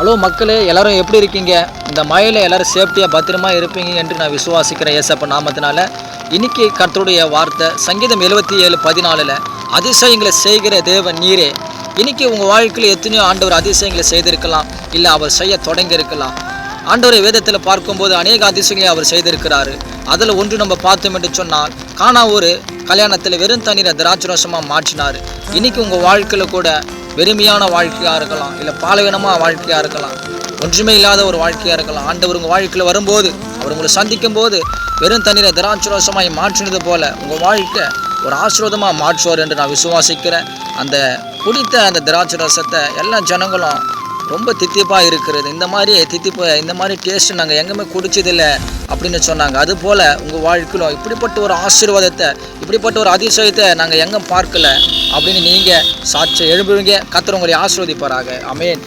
Hello மக்களே, எல்லாரும் எப்படி இருக்கீங்க? இந்த மழையில் எல்லாரும் சேஃப்டியாக பத்திரமா இருப்பீங்க என்று நான் விசுவாசிக்கிறேன் ஏசப்ப நாமத்தினால. இன்னைக்கு கர்த்தருடைய வார்த்தை சங்கீதம் 77:14 அதிசயங்களை செய்கிற தேவன் நீரே. இன்னைக்கு உங்கள் வாழ்க்கையில் எத்தனையோ ஆண்டவர் அதிசயங்களை செய்திருக்கலாம், இல்லை அவர் செய்ய தொடங்கி இருக்கலாம். ஆண்டவரை வேதத்தில் பார்க்கும்போது அநேக அதிசயங்களை அவர் செய்திருக்கிறாரு. அதில் ஒன்று நம்ம பார்த்தோம் என்று சொன்னால், காணா ஒரு கல்யாணத்தில் வெறும் தண்ணீரை திராட்சரசமாக மாற்றினார். இன்னைக்கு உங்கள் வாழ்க்கையில் கூட வெறுமையான வாழ்க்கையாக இருக்கலாம், இல்லை பாலைவனமாக வாழ்க்கையாக இருக்கலாம், ஒன்றுமே இல்லாத ஒரு வாழ்க்கையாக இருக்கலாம். ஆண்டவர் உங்கள் வாழ்க்கையில் வரும்போது, அவர் உங்களை சந்திக்கும் போது வெறும் தண்ணீரை திராட்சரசமாக மாற்றினது போல உங்கள் வாழ்க்கை ஒரு ஆசீர்வாதமாக மாற்றுவார் என்று நான் விசுவாசிக்கிறேன். அந்த குடித்த அந்த திராட்சரசத்தை எல்லா ஜனங்களும் ரொம்ப தித்திப்பாக இருக்கிறது, இந்த மாதிரி டேஸ்ட்டு நாங்கள் எங்கேயுமே குடிச்சதில்லை அப்படின்னு சொன்னாங்க. அதுபோல் உங்கள் வாழ்க்கையிலும் இப்படிப்பட்ட ஒரு ஆசீர்வாதத்தை, இப்படிப்பட்ட ஒரு அதிசயத்தை நாங்கள் எங்கே பார்க்கல அப்படின்னு நீங்கள் சாட்சி எழுப்புவீங்க. கர்த்தர் உங்களை ஆசீர்வதிப்பாராக. ஆமென்.